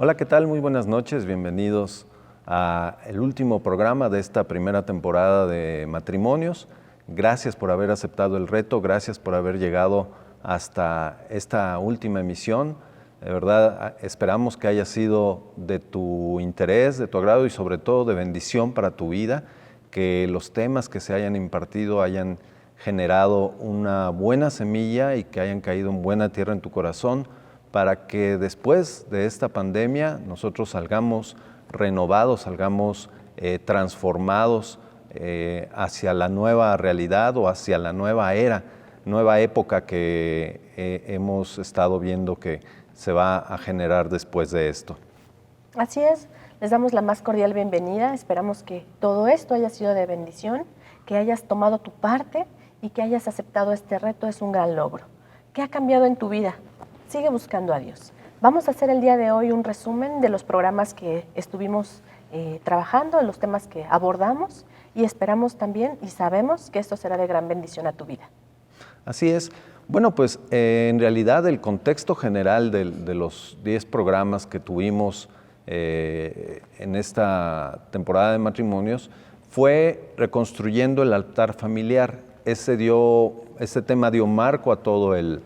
Hola, ¿qué tal? Muy buenas noches, bienvenidos a el último programa de esta primera temporada de Matrimonios. Gracias por haber aceptado el reto, gracias por haber llegado hasta esta última emisión. De verdad, esperamos que haya sido de tu interés, de tu agrado y sobre todo de bendición para tu vida, que los temas que se hayan impartido hayan generado una buena semilla y que hayan caído en buena tierra en tu corazón, para que después de esta pandemia nosotros salgamos renovados, salgamos transformados hacia la nueva realidad o hacia la nueva era, nueva época que hemos estado viendo que se va a generar después de esto. Así es, les damos la más cordial bienvenida, esperamos que todo esto haya sido de bendición, que hayas tomado tu parte y que hayas aceptado este reto, es un gran logro. ¿Qué ha cambiado en tu vida? Sigue buscando a Dios. Vamos a hacer el día de hoy un resumen de los programas que estuvimos trabajando, de los temas que abordamos y esperamos también y sabemos que esto será de gran bendición a tu vida. Así es. Bueno, pues en realidad el contexto general de los 10 programas que tuvimos en esta temporada de matrimonios fue reconstruyendo el altar familiar. Ese tema dio marco a todo el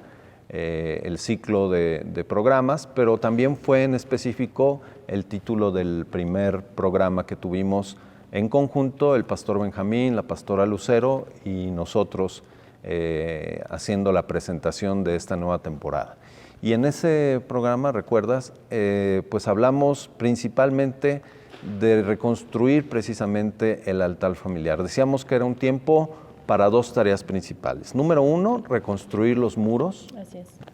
ciclo de programas, pero también fue en específico el título del primer programa que tuvimos en conjunto, el pastor Benjamín, la pastora Lucero y nosotros haciendo la presentación de esta nueva temporada. Y en ese programa, recuerdas, pues hablamos principalmente de reconstruir precisamente el altar familiar. Decíamos que era un tiempo para dos tareas principales. Número uno, reconstruir los muros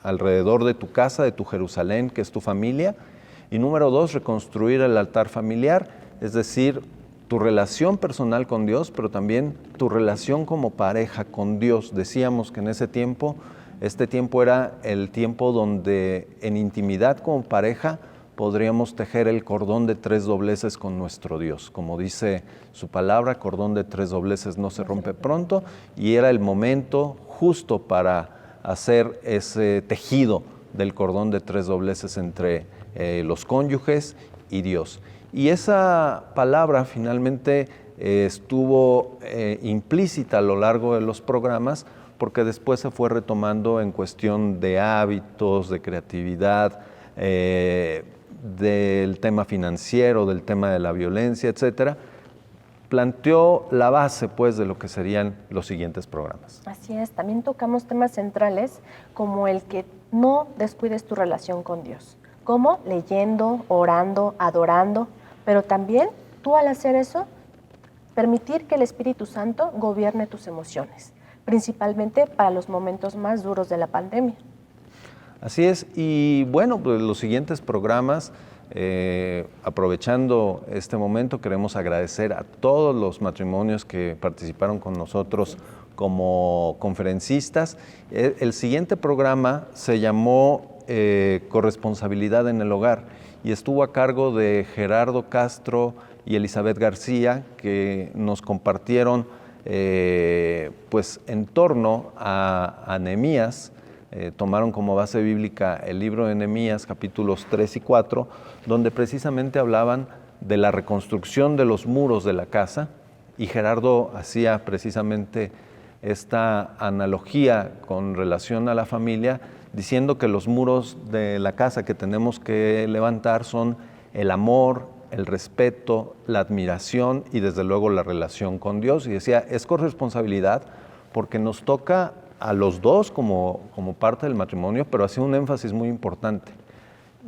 alrededor de tu casa, de tu Jerusalén, que es tu familia. Y número dos, reconstruir el altar familiar, es decir, tu relación personal con Dios, pero también tu relación como pareja con Dios. Decíamos que en ese tiempo, este tiempo era el tiempo donde en intimidad como pareja podríamos tejer el cordón de 3 dobleces con nuestro Dios. Como dice su palabra, cordón de 3 dobleces no se rompe pronto, y era el momento justo para hacer ese tejido del cordón de 3 dobleces entre los cónyuges y Dios. Y esa palabra finalmente estuvo implícita a lo largo de los programas, porque después se fue retomando en cuestión de hábitos, de creatividad, del tema financiero, del tema de la violencia, etcétera. Planteó la base, pues, de lo que serían los siguientes programas. Así es, también tocamos temas centrales como el que no descuides tu relación con Dios, como leyendo, orando, adorando, pero también tú al hacer eso, permitir que el Espíritu Santo gobierne tus emociones, principalmente para los momentos más duros de la pandemia. Así es, y bueno, pues los siguientes programas, aprovechando este momento, queremos agradecer a todos los matrimonios que participaron con nosotros como conferencistas. El siguiente programa se llamó Corresponsabilidad en el Hogar y estuvo a cargo de Gerardo Castro y Elizabeth García, que nos compartieron pues en torno a Nehemías. Tomaron como base bíblica el libro de Nehemías, capítulos 3 y 4, donde precisamente hablaban de la reconstrucción de los muros de la casa, y Gerardo hacía precisamente esta analogía con relación a la familia, diciendo que los muros de la casa que tenemos que levantar son el amor, el respeto, la admiración y desde luego la relación con Dios. Y decía, es corresponsabilidad porque nos toca a los dos como parte del matrimonio, pero hacía un énfasis muy importante.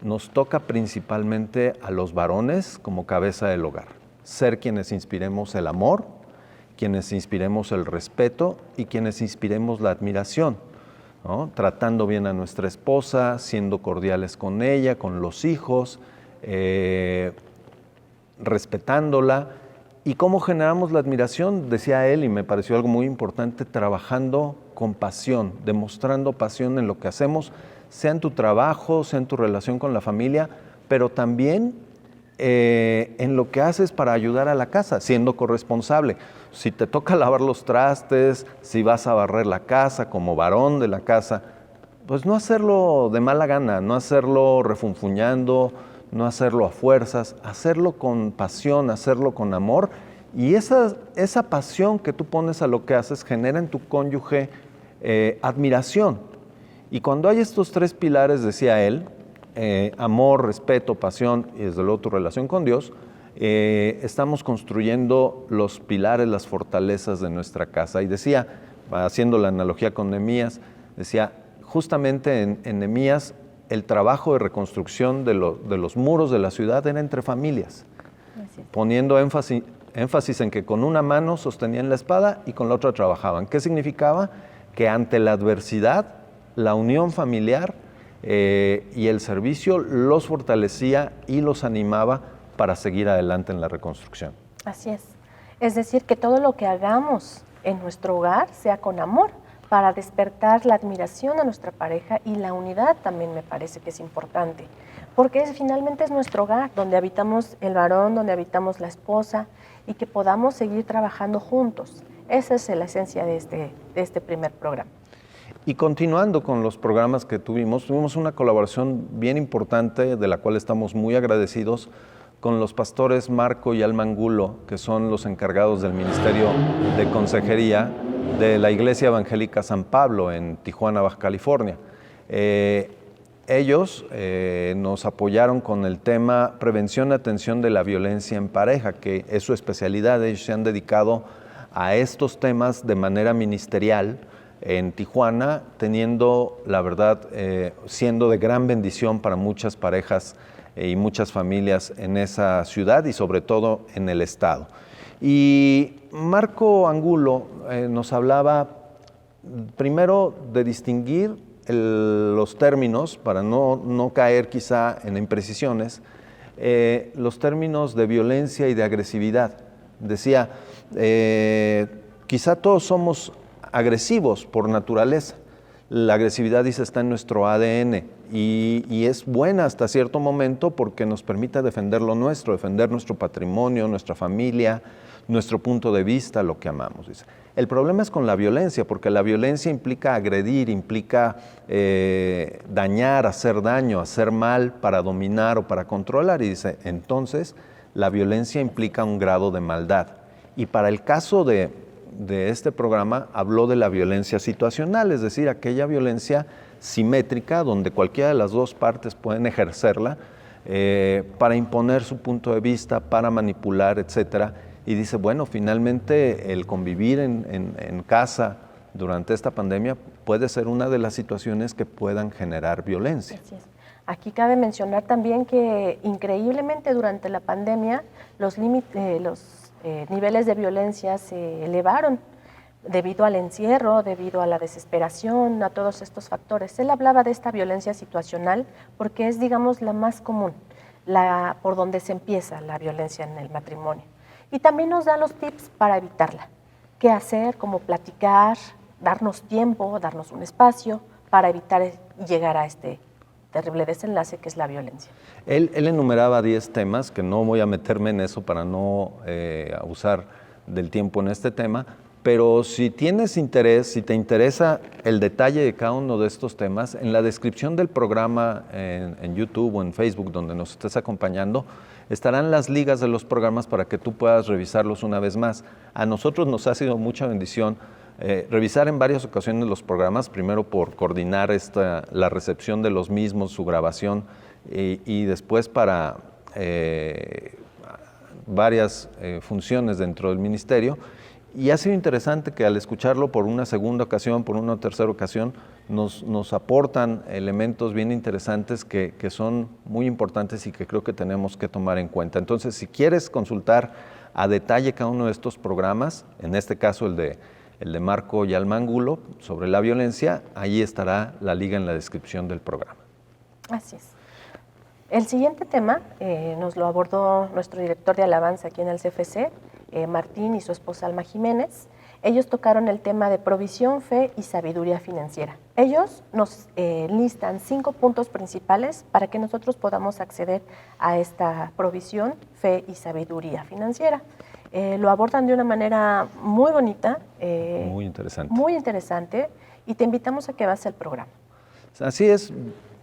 Nos toca principalmente a los varones como cabeza del hogar, ser quienes inspiremos el amor, quienes inspiremos el respeto y quienes inspiremos la admiración, ¿no? Tratando bien a nuestra esposa, siendo cordiales con ella, con los hijos, respetándola. ¿Y cómo generamos la admiración? Decía él, y me pareció algo muy importante, trabajando con pasión, demostrando pasión en lo que hacemos, sea en tu trabajo, sea en tu relación con la familia, pero también en lo que haces para ayudar a la casa, siendo corresponsable. Si te toca lavar los trastes, si vas a barrer la casa como varón de la casa, pues no hacerlo de mala gana, no hacerlo refunfuñando, no hacerlo a fuerzas, hacerlo con pasión, hacerlo con amor. Y esa pasión que tú pones a lo que haces genera en tu cónyuge admiración. Y cuando hay estos tres pilares, decía él, amor, respeto, pasión y desde luego tu relación con Dios, estamos construyendo los pilares, las fortalezas de nuestra casa. Y decía, haciendo la analogía con Nehemías, decía, justamente en Nehemías el trabajo de reconstrucción de los muros de la ciudad era entre familias, poniendo énfasis en que con una mano sostenían la espada y con la otra trabajaban. ¿Qué significaba? Que ante la adversidad, la unión familiar y el servicio los fortalecía y los animaba para seguir adelante en la reconstrucción. Así es. Es decir, que todo lo que hagamos en nuestro hogar sea con amor, para despertar la admiración a nuestra pareja, y la unidad también me parece que es importante, porque finalmente es nuestro hogar, donde habitamos el varón, donde habitamos la esposa, y que podamos seguir trabajando juntos. Esa es la esencia de este primer programa. Y continuando con los programas que tuvimos una colaboración bien importante, de la cual estamos muy agradecidos, con los pastores Marco y Alma Angulo, que son los encargados del Ministerio de Consejería de la Iglesia Evangélica San Pablo en Tijuana, Baja California. Ellos nos apoyaron con el tema prevención y atención de la violencia en pareja, que es su especialidad. Ellos se han dedicado a estos temas de manera ministerial en Tijuana, teniendo, la verdad, siendo de gran bendición para muchas parejas y muchas familias en esa ciudad y sobre todo en el estado. Y Marco Angulo nos hablaba primero de distinguir los términos, para no caer quizá en imprecisiones, los términos de violencia y de agresividad. Decía, quizá todos somos agresivos por naturaleza. La agresividad, dice, está en nuestro ADN y es buena hasta cierto momento porque nos permite defender lo nuestro, defender nuestro patrimonio, nuestra familia, nuestro punto de vista, lo que amamos, dice. El problema es con la violencia, porque la violencia implica agredir, implica dañar, hacer daño, hacer mal para dominar o para controlar. Y dice, entonces, la violencia implica un grado de maldad. Y para el caso de este programa, habló de la violencia situacional, es decir, aquella violencia simétrica, donde cualquiera de las dos partes pueden ejercerla para imponer su punto de vista, para manipular, etcétera. Y dice, bueno, finalmente el convivir en casa durante esta pandemia puede ser una de las situaciones que puedan generar violencia. Así es. Aquí cabe mencionar también que increíblemente durante la pandemia los niveles de violencia se elevaron debido al encierro, debido a la desesperación, a todos estos factores. Él hablaba de esta violencia situacional porque es, digamos, la más común, por donde se empieza la violencia en el matrimonio. Y también nos da los tips para evitarla. ¿Qué hacer? Cómo platicar, darnos tiempo, darnos un espacio para evitar llegar a este terrible desenlace que es la violencia. Él enumeraba 10 temas, que no voy a meterme en eso para no abusar del tiempo en este tema, pero si tienes interés, si te interesa el detalle de cada uno de estos temas, en la descripción del programa en YouTube o en Facebook, donde nos estés acompañando, estarán las ligas de los programas para que tú puedas revisarlos una vez más. A nosotros nos ha sido mucha bendición revisar en varias ocasiones los programas, primero por coordinar la recepción de los mismos, su grabación, y después para varias funciones dentro del ministerio. Y ha sido interesante que al escucharlo por una segunda ocasión, por una tercera ocasión, nos aportan elementos bien interesantes que son muy importantes y que creo que tenemos que tomar en cuenta. Entonces, si quieres consultar a detalle cada uno de estos programas, en este caso el de Marco y Alma Angulo, sobre la violencia, ahí estará la liga en la descripción del programa. Así es. El siguiente tema nos lo abordó nuestro director de alabanza aquí en el CFC, Martín, y su esposa Alma Jiménez. Ellos tocaron el tema de provisión, fe y sabiduría financiera. Ellos nos listan 5 puntos principales para que nosotros podamos acceder a esta provisión, fe y sabiduría financiera. Lo abordan de una manera muy bonita. Muy interesante. Muy interesante, y te invitamos a que veas el programa. Así es.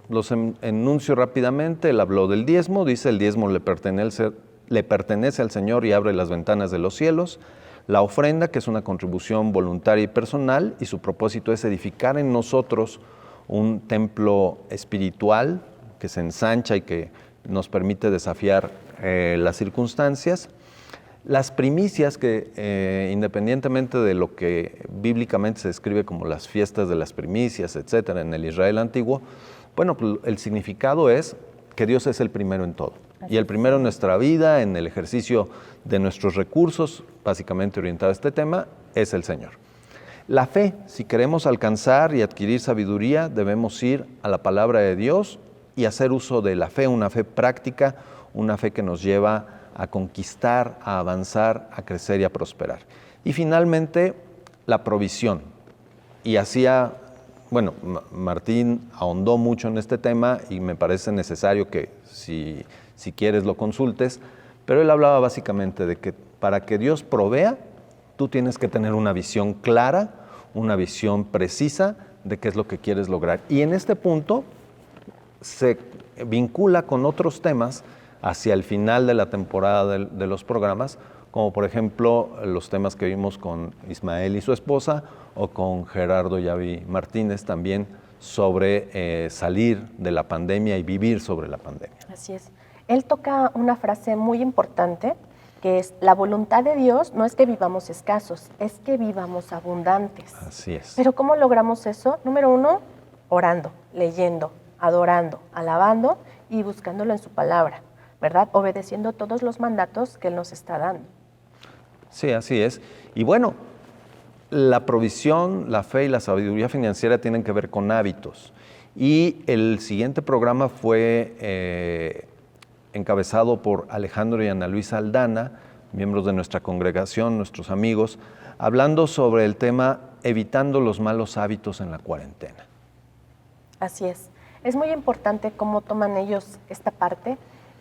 los enuncio rápidamente. Él habló del diezmo, dice el diezmo le pertenece al Señor y abre las ventanas de los cielos. La ofrenda, que es una contribución voluntaria y personal, y su propósito es edificar en nosotros un templo espiritual que se ensancha y que nos permite desafiar las circunstancias. Las primicias, que independientemente de lo que bíblicamente se describe como las fiestas de las primicias, etcétera, en el Israel antiguo, bueno, pues el significado es que Dios es el primero en todo. Y el primero en nuestra vida, en el ejercicio de nuestros recursos, básicamente orientado a este tema, es el Señor. La fe, si queremos alcanzar y adquirir sabiduría, debemos ir a la palabra de Dios y hacer uso de la fe, una fe práctica, una fe que nos lleva a conquistar, a avanzar, a crecer y a prosperar. Y finalmente, la provisión. Y Martín ahondó mucho en este tema y me parece necesario que si quieres lo consultes, pero él hablaba básicamente de que para que Dios provea, tú tienes que tener una visión clara, una visión precisa de qué es lo que quieres lograr. Y en este punto se vincula con otros temas hacia el final de la temporada de los programas, como por ejemplo los temas que vimos con Ismael y su esposa, o con Gerardo Yavi Martínez también, sobre salir de la pandemia y vivir sobre la pandemia. Así es. Él toca una frase muy importante, que es: la voluntad de Dios no es que vivamos escasos, es que vivamos abundantes. Así es. Pero ¿cómo logramos eso? Número 1, orando, leyendo, adorando, alabando y buscándolo en su palabra, ¿verdad? Obedeciendo todos los mandatos que Él nos está dando. Sí, así es. Y bueno, la provisión, la fe y la sabiduría financiera tienen que ver con hábitos. Y el siguiente programa fue encabezado por Alejandro y Ana Luisa Aldana, miembros de nuestra congregación, nuestros amigos, hablando sobre el tema evitando los malos hábitos en la cuarentena. Así es. Es muy importante cómo toman ellos esta parte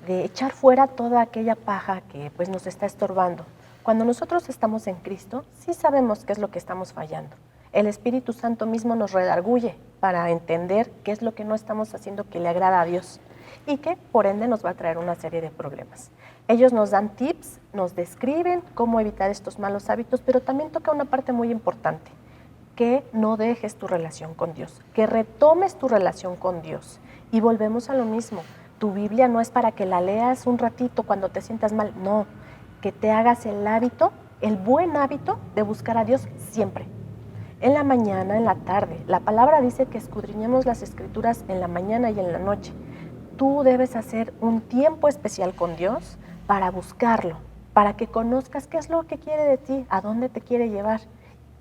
de echar fuera toda aquella paja que pues nos está estorbando. Cuando nosotros estamos en Cristo, sí sabemos qué es lo que estamos fallando. El Espíritu Santo mismo nos redarguye para entender qué es lo que no estamos haciendo que le agrada a Dios y que por ende nos va a traer una serie de problemas. Ellos nos dan tips, nos describen cómo evitar estos malos hábitos, pero también toca una parte muy importante: que no dejes tu relación con Dios, que retomes tu relación con Dios. Y volvemos a lo mismo, tu Biblia no es para que la leas un ratito cuando te sientas mal, no, que te hagas el hábito, el buen hábito de buscar a Dios siempre. En la mañana, en la tarde. La palabra dice que escudriñemos las Escrituras en la mañana y en la noche. Tú debes hacer un tiempo especial con Dios para buscarlo, para que conozcas qué es lo que quiere de ti, a dónde te quiere llevar.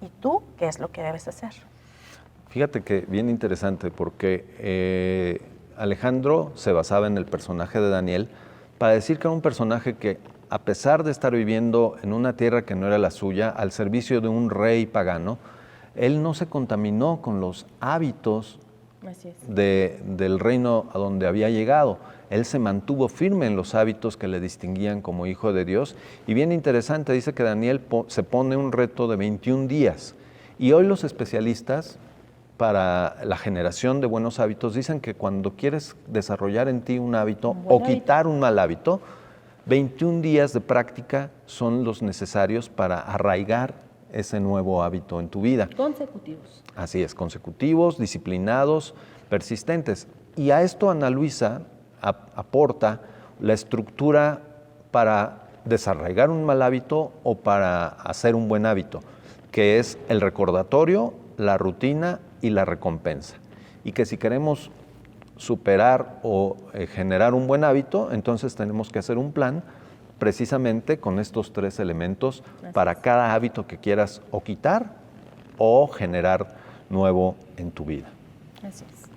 ¿Y tú qué es lo que debes hacer? Fíjate que bien interesante, porque Alejandro se basaba en el personaje de Daniel para decir que era un personaje que, a pesar de estar viviendo en una tierra que no era la suya, al servicio de un rey pagano, él no se contaminó con los hábitos del reino a donde había llegado. Él se mantuvo firme en los hábitos que le distinguían como hijo de Dios. Y bien interesante, dice que Daniel se pone un reto de 21 días. Y hoy los especialistas para la generación de buenos hábitos dicen que cuando quieres desarrollar en ti un hábito o quitar un mal hábito, 21 días de práctica son los necesarios para arraigar ese nuevo hábito en tu vida. Consecutivos. Así es, consecutivos, disciplinados, persistentes. Y a esto Ana Luisa aporta la estructura para desarraigar un mal hábito o para hacer un buen hábito, que es el recordatorio, la rutina y la recompensa. Y que si queremos superar o generar un buen hábito, entonces tenemos que hacer un plan precisamente con estos 3 elementos para cada hábito que quieras o quitar o generar nuevo en tu vida. Así es.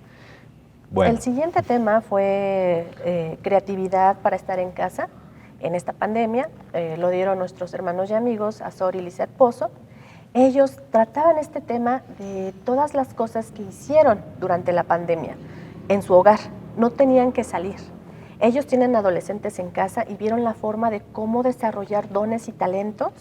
Bueno. El siguiente tema fue creatividad para estar en casa en esta pandemia. Lo dieron nuestros hermanos y amigos, Azor y Lizeth Pozo. Ellos trataban este tema de todas las cosas que hicieron durante la pandemia en su hogar. No tenían que salir. Ellos tienen adolescentes en casa y vieron la forma de cómo desarrollar dones y talentos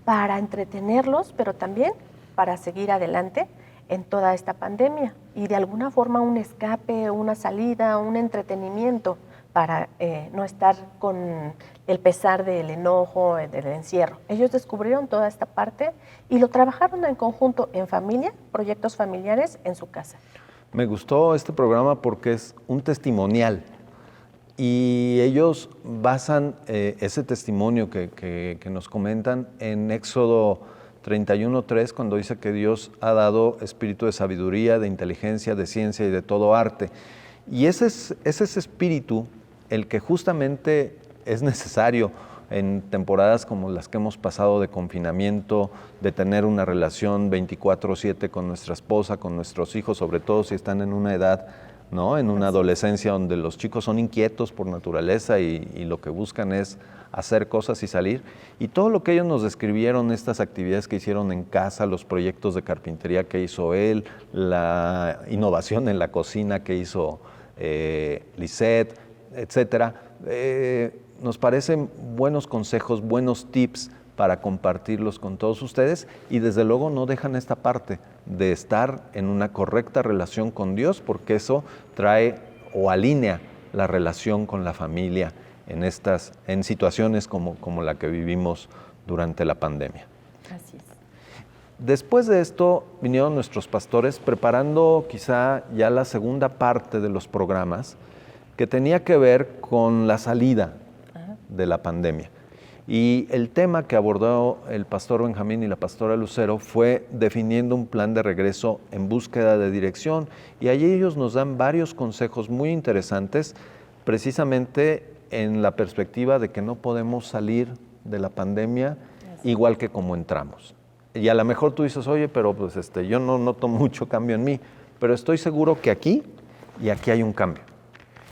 para entretenerlos, pero también para seguir adelante en toda esta pandemia y de alguna forma un escape, una salida, un entretenimiento para no estar con el pesar del enojo, del encierro. Ellos descubrieron toda esta parte y lo trabajaron en conjunto, en familia, proyectos familiares en su casa. Me gustó este programa porque es un testimonial y ellos basan ese testimonio que nos comentan en Éxodo 31:3, cuando dice que Dios ha dado espíritu de sabiduría, de inteligencia, de ciencia y de todo arte. Y ese es ese espíritu el que justamente es necesario en temporadas como las que hemos pasado de confinamiento, de tener una relación 24/7 con nuestra esposa, con nuestros hijos, sobre todo si están en una edad, ¿no? En una adolescencia donde los chicos son inquietos por naturaleza y lo que buscan es hacer cosas y salir. Y todo lo que ellos nos describieron, estas actividades que hicieron en casa, los proyectos de carpintería que hizo él, la innovación en la cocina que hizo Lisette, etcétera, nos parecen buenos consejos, buenos tips para compartirlos con todos ustedes y desde luego no dejan esta parte de estar en una correcta relación con Dios, porque eso trae o alinea la relación con la familia en situaciones como la que vivimos durante la pandemia. Así es. Después de esto vinieron nuestros pastores preparando quizá ya la segunda parte de los programas que tenía que ver con la salida de la pandemia. Y el tema que abordó el pastor Benjamín y la pastora Lucero fue definiendo un plan de regreso en búsqueda de dirección. Y allí ellos nos dan varios consejos muy interesantes, precisamente en la perspectiva de que no podemos salir de la pandemia igual que como entramos. Y a lo mejor tú dices, oye, pero pues yo no noto mucho cambio en mí, pero estoy seguro que aquí y aquí hay un cambio.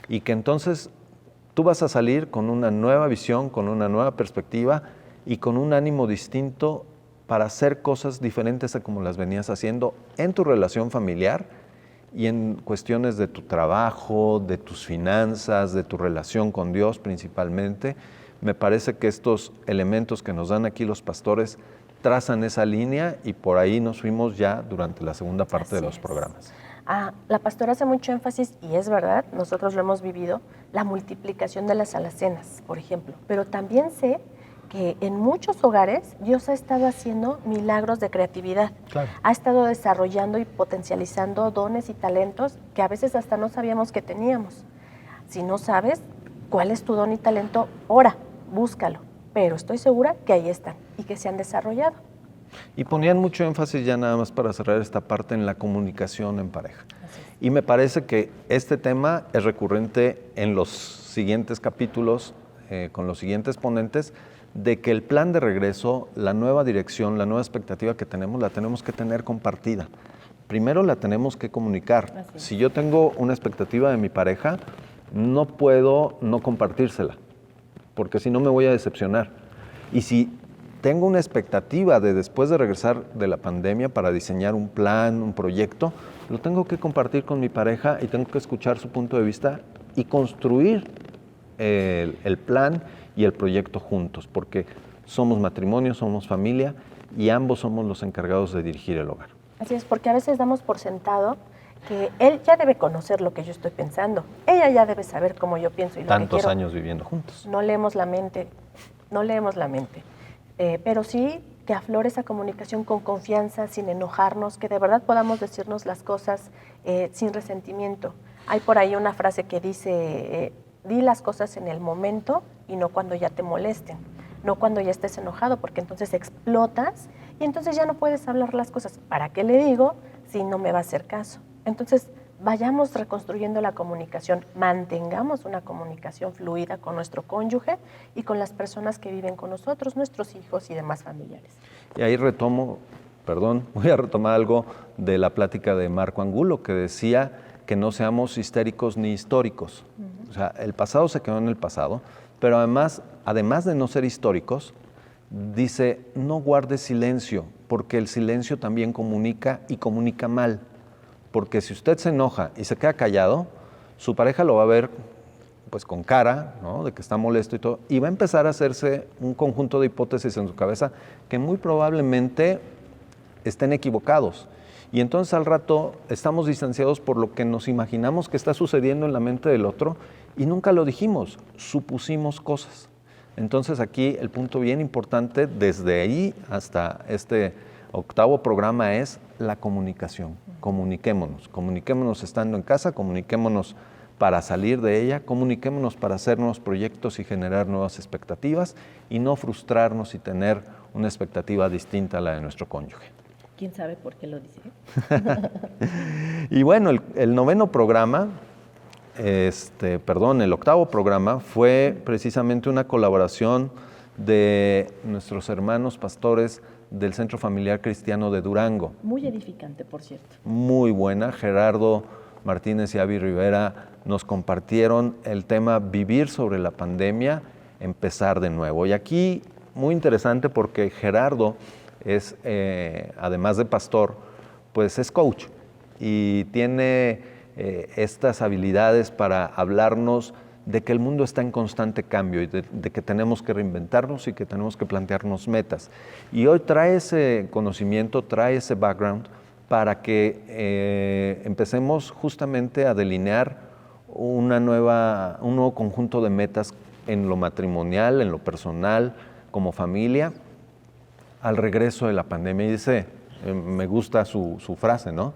Y que entonces tú vas a salir con una nueva visión, con una nueva perspectiva y con un ánimo distinto para hacer cosas diferentes a como las venías haciendo en tu relación familiar y en cuestiones de tu trabajo, de tus finanzas, de tu relación con Dios principalmente. Me parece que estos elementos que nos dan aquí los pastores trazan esa línea y por ahí nos fuimos ya durante la segunda parte de los programas. La pastora hace mucho énfasis, y es verdad, nosotros lo hemos vivido, la multiplicación de las alacenas, por ejemplo. Pero también sé que en muchos hogares Dios ha estado haciendo milagros de creatividad. Claro. Ha estado desarrollando y potencializando dones y talentos que a veces hasta no sabíamos que teníamos. Si no sabes cuál es tu don y talento, ora, búscalo. Pero estoy segura que ahí están y que se han desarrollado. Y ponían mucho énfasis, ya nada más para cerrar esta parte, en la comunicación en pareja. Y me parece que este tema es recurrente en los siguientes capítulos, con los siguientes ponentes, de que el plan de regreso, la nueva dirección, la nueva expectativa que tenemos, la tenemos que tener compartida. Primero la tenemos que comunicar. Si yo tengo una expectativa de mi pareja, no puedo no compartírsela, porque si no me voy a decepcionar. Y si tengo una expectativa de después de regresar de la pandemia para diseñar un plan, un proyecto, lo tengo que compartir con mi pareja y tengo que escuchar su punto de vista y construir el plan y el proyecto juntos, porque somos matrimonio, somos familia y ambos somos los encargados de dirigir el hogar. Así es, porque a veces damos por sentado que él ya debe conocer lo que yo estoy pensando, ella ya debe saber cómo yo pienso y lo que quiero. Tantos años viviendo juntos. No leemos la mente, pero sí que aflore esa comunicación con confianza, sin enojarnos, que de verdad podamos decirnos las cosas sin resentimiento. Hay por ahí una frase que dice, di las cosas en el momento y no cuando ya te molesten, no cuando ya estés enojado, porque entonces explotas y entonces ya no puedes hablar las cosas. ¿Para qué le digo si no me va a hacer caso? Entonces, vayamos reconstruyendo la comunicación, mantengamos una comunicación fluida con nuestro cónyuge y con las personas que viven con nosotros, nuestros hijos y demás familiares. Y ahí voy a retomar algo de la plática de Marco Angulo, que decía que no seamos histéricos ni históricos. O sea, el pasado se quedó en el pasado, pero además de no ser históricos, dice, no guardes silencio, porque el silencio también comunica y comunica mal. Porque si usted se enoja y se queda callado, su pareja lo va a ver pues con cara, ¿no?, de que está molesto y todo, y va a empezar a hacerse un conjunto de hipótesis en su cabeza que muy probablemente estén equivocados. Y entonces al rato estamos distanciados por lo que nos imaginamos que está sucediendo en la mente del otro y nunca lo dijimos, supusimos cosas. Entonces aquí el punto bien importante desde ahí hasta este 8º programa es la comunicación. Comuniquémonos estando en casa, comuniquémonos para salir de ella, comuniquémonos para hacer nuevos proyectos y generar nuevas expectativas y no frustrarnos y tener una expectativa distinta a la de nuestro cónyuge. ¿Quién sabe por qué lo dice? Y bueno, el 9º programa, el 8º programa fue precisamente una colaboración de nuestros hermanos pastores del Centro Familiar Cristiano de Durango. Muy edificante, por cierto. Muy buena. Gerardo Martínez y Avi Rivera nos compartieron el tema Vivir sobre la pandemia, empezar de nuevo. Y aquí, muy interesante porque Gerardo es, además de pastor, pues es coach y tiene estas habilidades para hablarnos de que el mundo está en constante cambio y de que tenemos que reinventarnos y que tenemos que plantearnos metas. Y hoy trae ese conocimiento, trae ese background para que empecemos justamente a delinear un nuevo conjunto de metas en lo matrimonial, en lo personal, como familia, al regreso de la pandemia. Y dice, me gusta su frase, ¿no?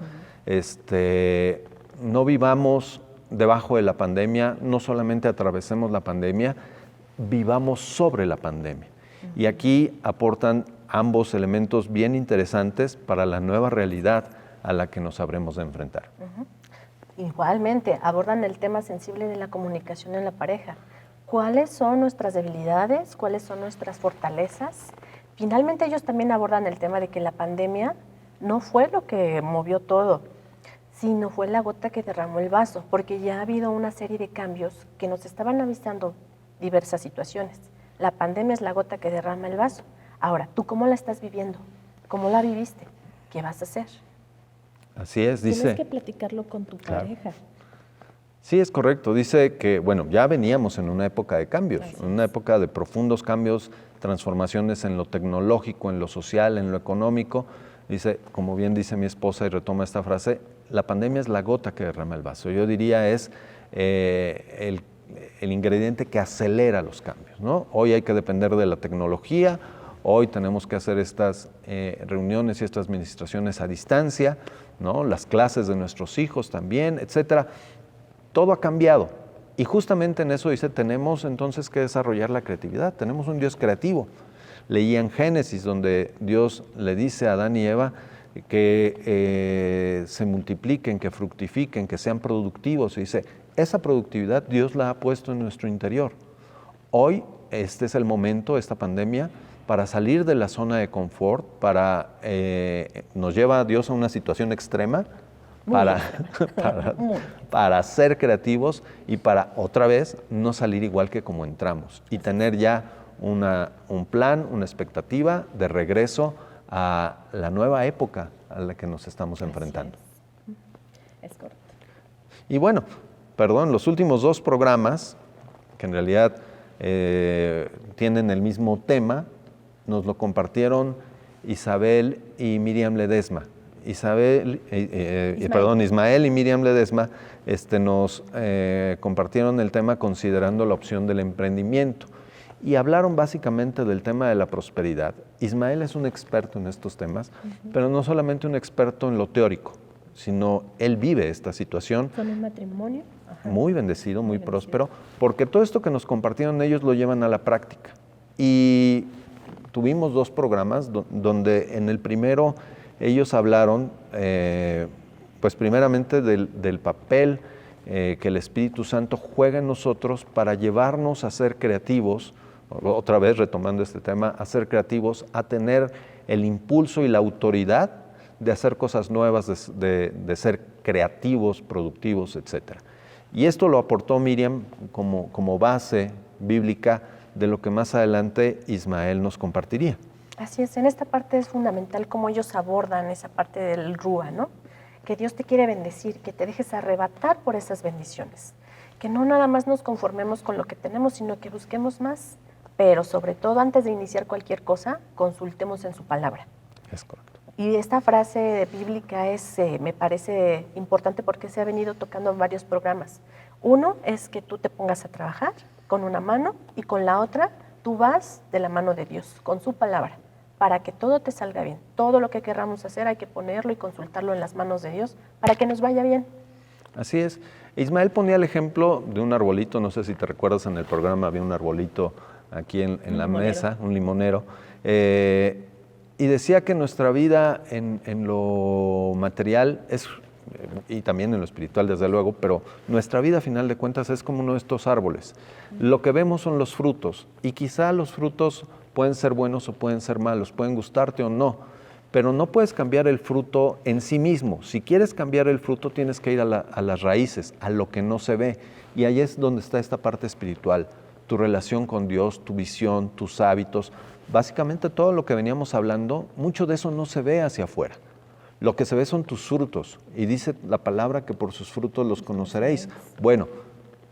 No vivamos debajo de la pandemia, no solamente atravesemos la pandemia, vivamos sobre la pandemia. Y aquí aportan ambos elementos bien interesantes para la nueva realidad a la que nos habremos de enfrentar. Igualmente, abordan el tema sensible de la comunicación en la pareja. ¿Cuáles son nuestras debilidades? ¿Cuáles son nuestras fortalezas? Finalmente, ellos también abordan el tema de que la pandemia no fue lo que movió todo, sino fue la gota que derramó el vaso, porque ya ha habido una serie de cambios que nos estaban avisando diversas situaciones. La pandemia es la gota que derrama el vaso. Ahora, ¿tú cómo la estás viviendo? ¿Cómo la viviste? ¿Qué vas a hacer? Así es, dice. Tienes que platicarlo con tu pareja. Sí, es correcto. Dice que, bueno, ya veníamos en una época de cambios, en una época de profundos cambios, transformaciones en lo tecnológico, en lo social, en lo económico. Dice, como bien dice mi esposa y retoma esta frase, la pandemia es la gota que derrama el vaso. Yo diría es el ingrediente que acelera los cambios, ¿no? Hoy hay que depender de la tecnología, hoy tenemos que hacer estas reuniones y estas administraciones a distancia, ¿no? Las clases de nuestros hijos también, etcétera. Todo ha cambiado. Y justamente en eso dice, tenemos entonces que desarrollar la creatividad. Tenemos un Dios creativo. Leía en Génesis, donde Dios le dice a Adán y Eva que se multipliquen, que fructifiquen, que sean productivos. Y dice, esa productividad Dios la ha puesto en nuestro interior. Hoy, este es el momento, esta pandemia, para salir de la zona de confort, nos lleva a Dios a una situación extrema, para ser creativos y para otra vez no salir igual que como entramos y tener ya un plan, una expectativa de regreso a la nueva época a la que nos estamos enfrentando. Es correcto. Y bueno, los últimos 2 programas, que en realidad tienen el mismo tema, nos lo compartieron Isabel y Miriam Ledesma. Ismael y Miriam Ledesma nos compartieron el tema considerando la opción del emprendimiento y hablaron básicamente del tema de la prosperidad. Ismael es un experto en estos temas, pero no solamente un experto en lo teórico, sino él vive esta situación. Con un matrimonio muy bendecido, muy próspero, porque todo esto que nos compartieron ellos lo llevan a la práctica. Y tuvimos 2 programas donde en el primero ellos hablaron, pues primeramente del papel que el Espíritu Santo juega en nosotros para llevarnos a ser creativos, otra vez retomando este tema, a ser creativos, a tener el impulso y la autoridad de hacer cosas nuevas, de ser creativos, productivos, etc. Y esto lo aportó Miriam como base bíblica de lo que más adelante Ismael nos compartiría. Así es, en esta parte es fundamental cómo ellos abordan esa parte del Rúa, ¿no? Que Dios te quiere bendecir, que te dejes arrebatar por esas bendiciones, que no nada más nos conformemos con lo que tenemos, sino que busquemos más, pero sobre todo antes de iniciar cualquier cosa, consultemos en su palabra. Es correcto. Y esta frase bíblica me parece importante porque se ha venido tocando en varios programas. Uno es que tú te pongas a trabajar con una mano y con la otra tú vas de la mano de Dios, con su palabra, para que todo te salga bien. Todo lo que queramos hacer hay que ponerlo y consultarlo en las manos de Dios para que nos vaya bien. Así es. Ismael ponía el ejemplo de un arbolito, no sé si te recuerdas, en el programa había un arbolito aquí en la mesa, un limonero, y decía que nuestra vida en lo material es, y también en lo espiritual desde luego, pero nuestra vida a final de cuentas es como uno de estos árboles. Lo que vemos son los frutos, y quizá los frutos pueden ser buenos o pueden ser malos, pueden gustarte o no, pero no puedes cambiar el fruto en sí mismo. Si quieres cambiar el fruto, tienes que ir a las raíces, a lo que no se ve. Y ahí es donde está esta parte espiritual, tu relación con Dios, tu visión, tus hábitos. Básicamente todo lo que veníamos hablando, mucho de eso no se ve hacia afuera. Lo que se ve son tus frutos. Y dice la palabra que por sus frutos los conoceréis. Bueno,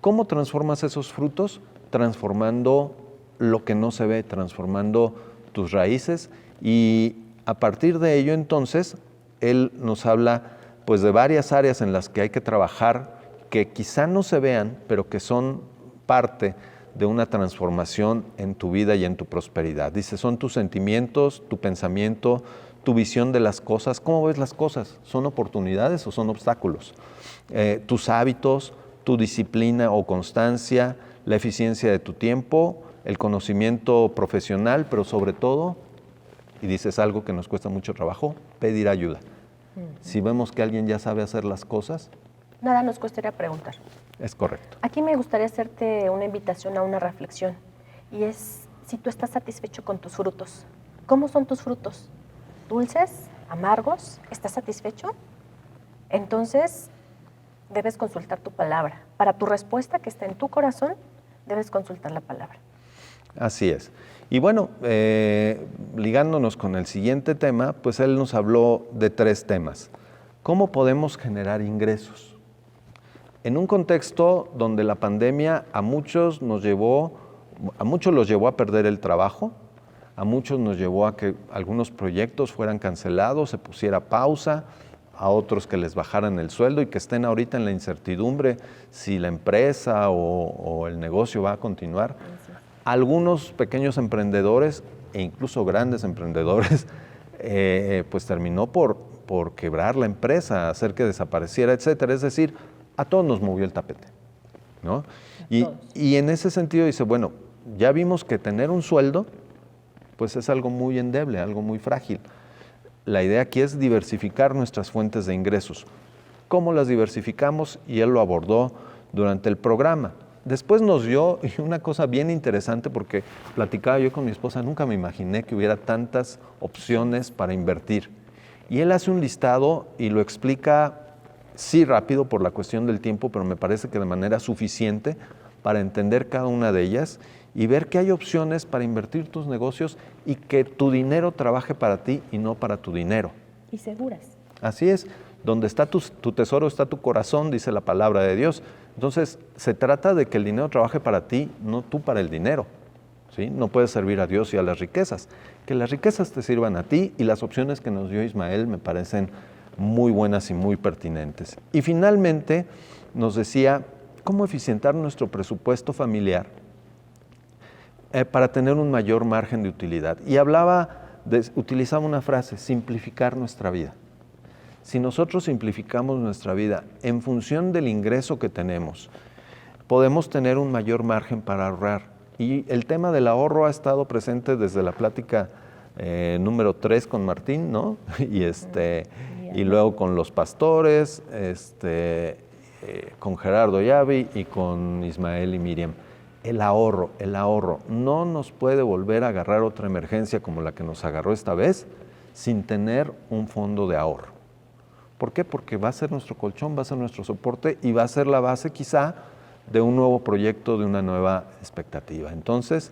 ¿cómo transformas esos frutos? Transformando lo que no se ve, transformando tus raíces, y a partir de ello, entonces, él nos habla pues de varias áreas en las que hay que trabajar, que quizá no se vean, pero que son parte de una transformación en tu vida y en tu prosperidad. Dice, son tus sentimientos, tu pensamiento, tu visión de las cosas. ¿Cómo ves las cosas? ¿Son oportunidades o son obstáculos? Tus hábitos, tu disciplina o constancia, la eficiencia de tu tiempo, el conocimiento profesional, pero sobre todo, y dices algo que nos cuesta mucho trabajo, pedir ayuda. Si vemos que alguien ya sabe hacer las cosas, nada nos cuestaría preguntar. Es correcto. Aquí me gustaría hacerte una invitación a una reflexión, y es si tú estás satisfecho con tus frutos. ¿Cómo son tus frutos? ¿Dulces? ¿Amargos? ¿Estás satisfecho? Entonces, debes consultar tu palabra. Para tu respuesta que está en tu corazón, debes consultar la palabra. Así es. Y bueno, ligándonos con el siguiente tema, pues él nos habló de 3 temas. ¿Cómo podemos generar ingresos? En un contexto donde la pandemia a muchos los llevó a perder el trabajo, a muchos nos llevó a que algunos proyectos fueran cancelados, se pusiera pausa, a otros que les bajaran el sueldo y que estén ahorita en la incertidumbre si la empresa o el negocio va a continuar. Algunos pequeños emprendedores e incluso grandes emprendedores pues terminó por quebrar la empresa, hacer que desapareciera, etcétera. Es decir, a todos nos movió el tapete, ¿no? Y en ese sentido dice, bueno, ya vimos que tener un sueldo pues es algo muy endeble, algo muy frágil. La idea aquí es diversificar nuestras fuentes de ingresos. ¿Cómo las diversificamos? Y él lo abordó durante el programa. Después nos dio una cosa bien interesante, porque platicaba yo con mi esposa, nunca me imaginé que hubiera tantas opciones para invertir. Y él hace un listado y lo explica, sí rápido por la cuestión del tiempo, pero me parece que de manera suficiente para entender cada una de ellas y ver que hay opciones para invertir tus negocios y que tu dinero trabaje para ti y no para tu dinero. Y seguras. Así es. Donde está tu tesoro está tu corazón, dice la palabra de Dios. Entonces, se trata de que el dinero trabaje para ti, no tú para el dinero, ¿sí? No puedes servir a Dios y a las riquezas. Que las riquezas te sirvan a ti, y las opciones que nos dio Ismael me parecen muy buenas y muy pertinentes. Y finalmente nos decía cómo eficientar nuestro presupuesto familiar para tener un mayor margen de utilidad. Y utilizaba una frase, simplificar nuestra vida. Si nosotros simplificamos nuestra vida en función del ingreso que tenemos, podemos tener un mayor margen para ahorrar. Y el tema del ahorro ha estado presente desde la plática número 3 con Martín, ¿no? Y luego con los pastores, con Gerardo Yavi y con Ismael y Miriam. El ahorro no nos puede volver a agarrar otra emergencia como la que nos agarró esta vez sin tener un fondo de ahorro. ¿Por qué? Porque va a ser nuestro colchón, va a ser nuestro soporte y va a ser la base quizá de un nuevo proyecto, de una nueva expectativa. Entonces,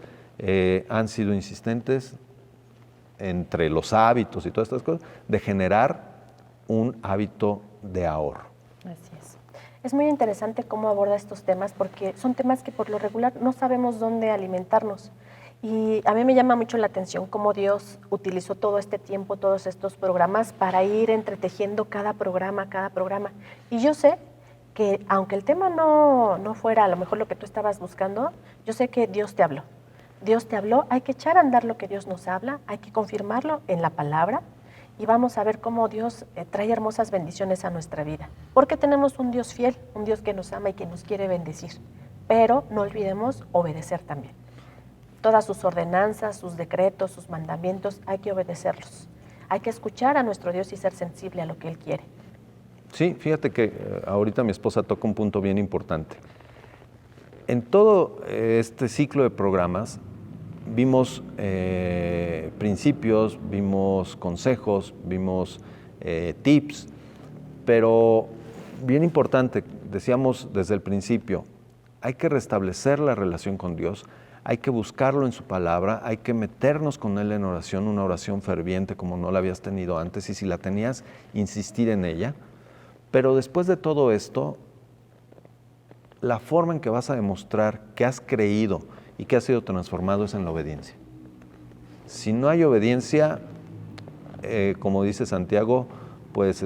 han sido insistentes entre los hábitos y todas estas cosas, de generar un hábito de ahorro. Así es. Es muy interesante cómo aborda estos temas, porque son temas que por lo regular no sabemos dónde alimentarnos. Y a mí me llama mucho la atención cómo Dios utilizó todo este tiempo, todos estos programas para ir entretejiendo cada programa. Y yo sé que aunque el tema no fuera a lo mejor lo que tú estabas buscando, yo sé que Dios te habló. Dios te habló, hay que echar a andar lo que Dios nos habla, hay que confirmarlo en la palabra y vamos a ver cómo Dios trae hermosas bendiciones a nuestra vida. Porque tenemos un Dios fiel, un Dios que nos ama y que nos quiere bendecir. Pero no olvidemos obedecer también. Todas sus ordenanzas, sus decretos, sus mandamientos, hay que obedecerlos. Hay que escuchar a nuestro Dios y ser sensible a lo que Él quiere. Sí, fíjate que ahorita mi esposa toca un punto bien importante. En todo este ciclo de programas vimos principios, vimos consejos, vimos tips, pero bien importante, decíamos desde el principio, hay que restablecer la relación con Dios, hay que buscarlo en su palabra, hay que meternos con Él en oración, una oración ferviente como no la habías tenido antes, y si la tenías, insistir en ella. Pero después de todo esto, la forma en que vas a demostrar que has creído y que has sido transformado es en la obediencia. Si no hay obediencia, como dice Santiago, pues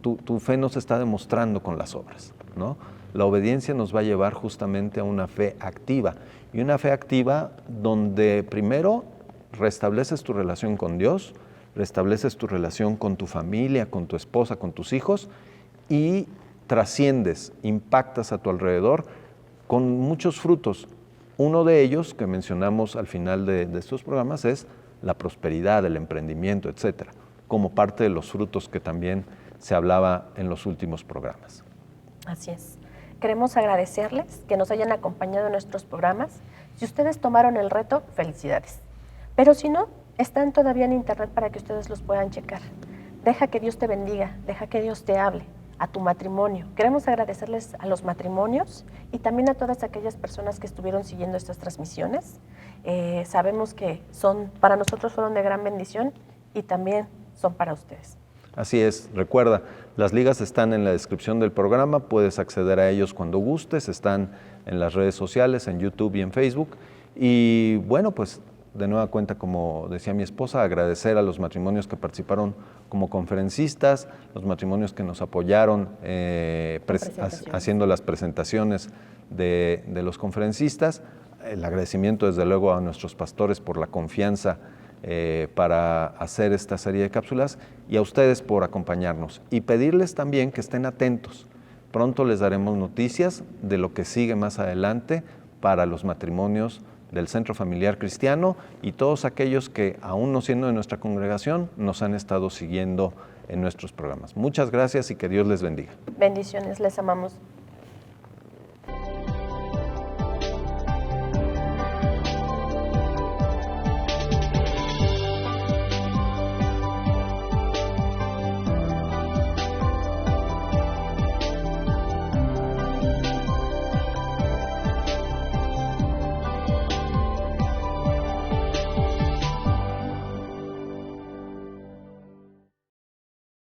tu fe no se está demostrando con las obras, ¿no? La obediencia nos va a llevar justamente a una fe activa, y una fe activa donde primero restableces tu relación con Dios, restableces tu relación con tu familia, con tu esposa, con tus hijos, y trasciendes, impactas a tu alrededor con muchos frutos. Uno de ellos, que mencionamos al final de estos programas, es la prosperidad, el emprendimiento, etcétera, como parte de los frutos que también se hablaba en los últimos programas. Así es. Queremos agradecerles que nos hayan acompañado en nuestros programas. Si ustedes tomaron el reto, felicidades. Pero si no, están todavía en internet para que ustedes los puedan checar. Deja que Dios te bendiga, deja que Dios te hable a tu matrimonio. Queremos agradecerles a los matrimonios y también a todas aquellas personas que estuvieron siguiendo estas transmisiones. Sabemos que para nosotros fueron de gran bendición y también son para ustedes. Así es, recuerda, las ligas están en la descripción del programa, puedes acceder a ellos cuando gustes, están en las redes sociales, en YouTube y en Facebook. Y bueno, pues de nueva cuenta, como decía mi esposa, agradecer a los matrimonios que participaron como conferencistas, los matrimonios que nos apoyaron haciendo las presentaciones de los conferencistas. El agradecimiento desde luego a nuestros pastores por la confianza para hacer esta serie de cápsulas, y a ustedes por acompañarnos, y pedirles también que estén atentos. Pronto les daremos noticias de lo que sigue más adelante para los matrimonios del Centro Familiar Cristiano y todos aquellos que, aún no siendo de nuestra congregación, nos han estado siguiendo en nuestros programas. Muchas gracias y que Dios les bendiga. Bendiciones, les amamos.